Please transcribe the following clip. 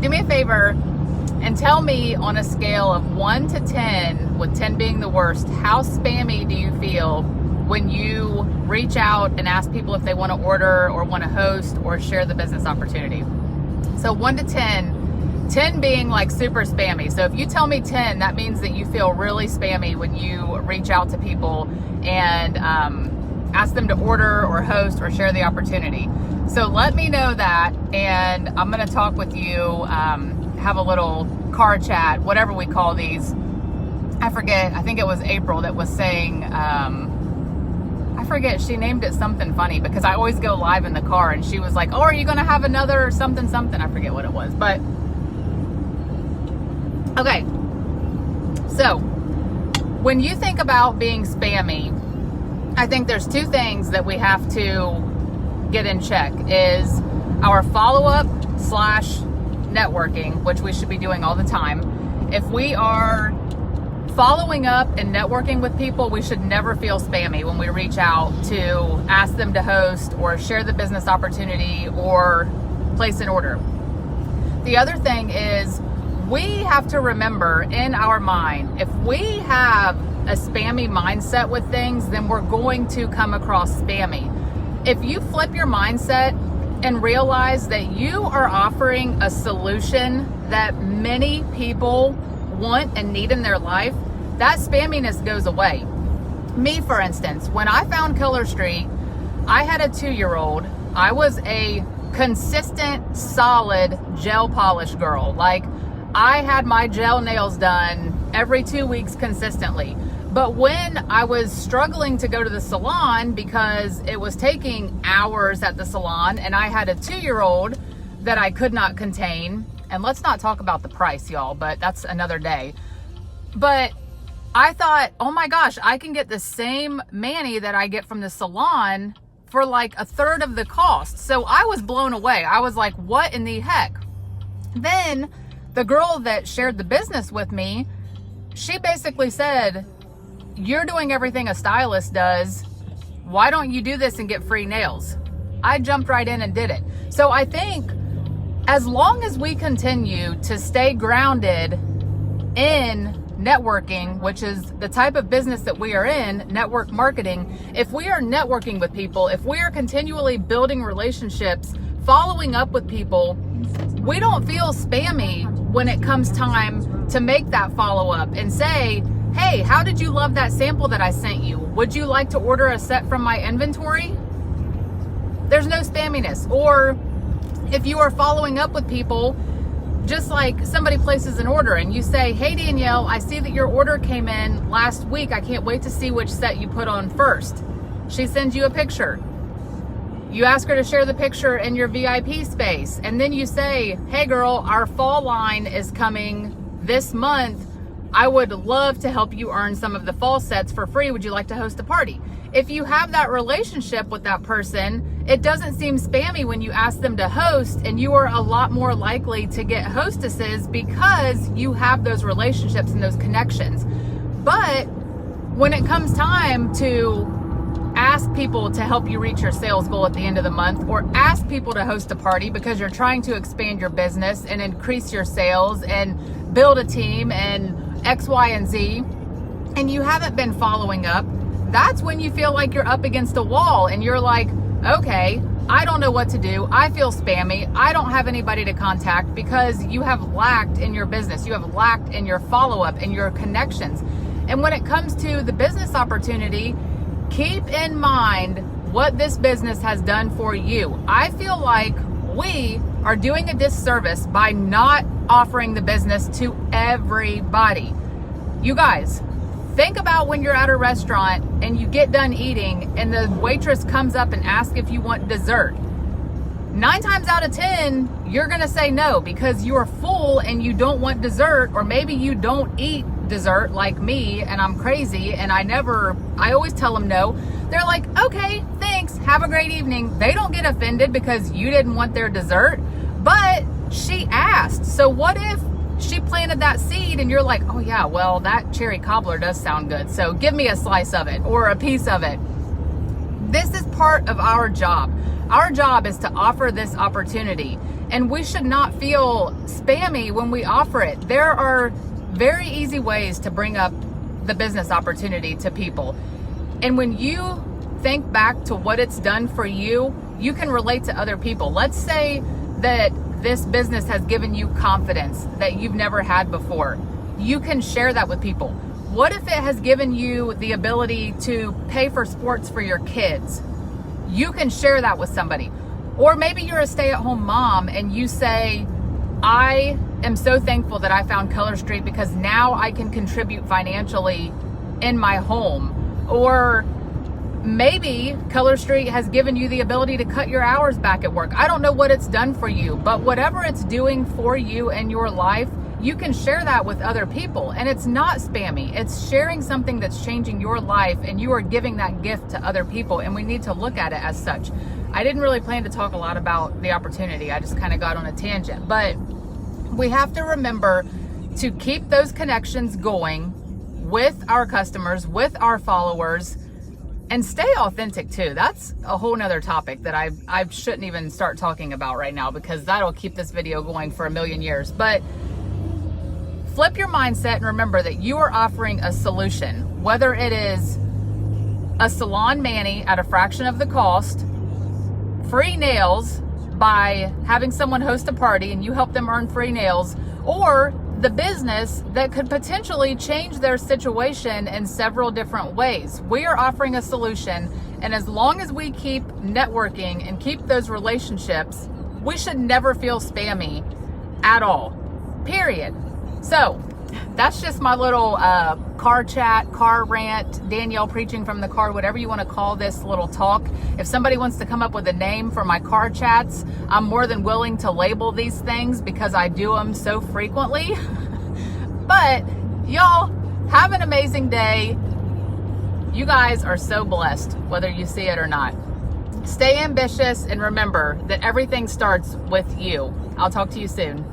do me a favor and tell me on a scale of 1 to 10, with 10 being the worst, how spammy do you feel when you reach out and ask people if they want to order or want to host or share the business opportunity? So 1 to 10, 10 being like super spammy. So if you tell me 10, that means that you feel really spammy when you reach out to people and ask them to order or host or share the opportunity. So let me know that, and I'm going to talk with you, have a little car chat, whatever we call these. I forget, I think it was April that was saying, I forget, she named it something funny because I always go live in the car, and she was like, oh, are you going to have another something? I forget what it was, but okay. So when you think about being spammy, I think there's two things that we have to get in check is our follow-up / networking, which we should be doing all the time. If we are following up and networking with people, we should never feel spammy when we reach out to ask them to host or share the business opportunity or place an order. The other thing is we have to remember in our mind, if we have a spammy mindset with things, then we're going to come across spammy. If you flip your mindset and realize that you are offering a solution that many people want and need in their life, that spamminess goes away. Me, for instance, when I found Keller Street, I had a 2-year-old. I was a consistent, solid gel polish girl. Like, I had my gel nails done every 2 weeks consistently. But when I was struggling to go to the salon because it was taking hours at the salon and I had a 2-year-old that I could not contain, and let's not talk about the price, y'all, but that's another day. But I thought, oh my gosh, I can get the same mani that I get from the salon for like a third of the cost. So I was blown away. I was like, what in the heck? Then the girl that shared the business with me, she basically said, you're doing everything a stylist does. Why don't you do this and get free nails? I jumped right in and did it. So I think as long as we continue to stay grounded in networking, which is the type of business that we are in, network marketing, if we are networking with people, if we are continually building relationships, following up with people, we don't feel spammy when it comes time to make that follow-up and say, hey, how did you love that sample that I sent you? Would you like to order a set from my inventory? There's no spamminess. Or if you are following up with people, just like somebody places an order and you say, hey, Danielle, I see that your order came in last week. I can't wait to see which set you put on first. She sends you a picture. You ask her to share the picture in your VIP space. And then you say, hey girl, our fall line is coming this month. I would love to help you earn some of the fall sets for free. Would you like to host a party? If you have that relationship with that person, it doesn't seem spammy when you ask them to host, and you are a lot more likely to get hostesses because you have those relationships and those connections. But when it comes time to ask people to help you reach your sales goal at the end of the month, or ask people to host a party because you're trying to expand your business and increase your sales and build a team and X, Y, and Z, and you haven't been following up, that's when you feel like you're up against a wall and you're like, okay, I don't know what to do. I feel spammy. I don't have anybody to contact because you have lacked in your business. You have lacked in your follow-up and your connections. And when it comes to the business opportunity, keep in mind what this business has done for you. I feel like we are doing a disservice by not offering the business to everybody. You guys, think about when you're at a restaurant and you get done eating and the waitress comes up and asks if you want dessert. 9 times out of 10, you're gonna say no because you are full and you don't want dessert, or maybe you don't eat dessert like me and I'm crazy and I always tell them no. They're like, okay, thanks, have a great evening. They don't get offended because you didn't want their dessert, but she asked. So what if she planted that seed and you're like, oh yeah, well, that cherry cobbler does sound good, so give me a slice of it or a piece of it. This is part of our job. Our job is to offer this opportunity, and we should not feel spammy when we offer it. There are very easy ways to bring up the business opportunity to people. And when you think back to what it's done for you, you can relate to other people. Let's say that this business has given you confidence that you've never had before. You can share that with people. What if it has given you the ability to pay for sports for your kids? You can share that with somebody. Or maybe you're a stay-at-home mom and you say, I am so thankful that I found Color Street because now I can contribute financially in my home. Or maybe Color Street has given you the ability to cut your hours back at work. I don't know what it's done for you, but whatever it's doing for you in your life, you can share that with other people. And it's not spammy. It's sharing something that's changing your life, and you are giving that gift to other people. And we need to look at it as such. I didn't really plan to talk a lot about the opportunity. I just kind of got on a tangent. But we have to remember to keep those connections going with our customers, with our followers, and stay authentic too. That's a whole nother topic that I shouldn't even start talking about right now, because that'll keep this video going for a million years. But flip your mindset and remember that you are offering a solution, whether it is a salon mani at a fraction of the cost, free nails by having someone host a party and you help them earn free nails, or the business that could potentially change their situation in several different ways. We are offering a solution, and as long as we keep networking and keep those relationships, we should never feel spammy at all, period. So that's just my little car chat, car rant, Danielle preaching from the car, whatever you want to call this little talk. If somebody wants to come up with a name for my car chats, I'm more than willing to label these things because I do them so frequently. But y'all, have an amazing day. You guys are so blessed, whether you see it or not. Stay ambitious and remember that everything starts with you. I'll talk to you soon.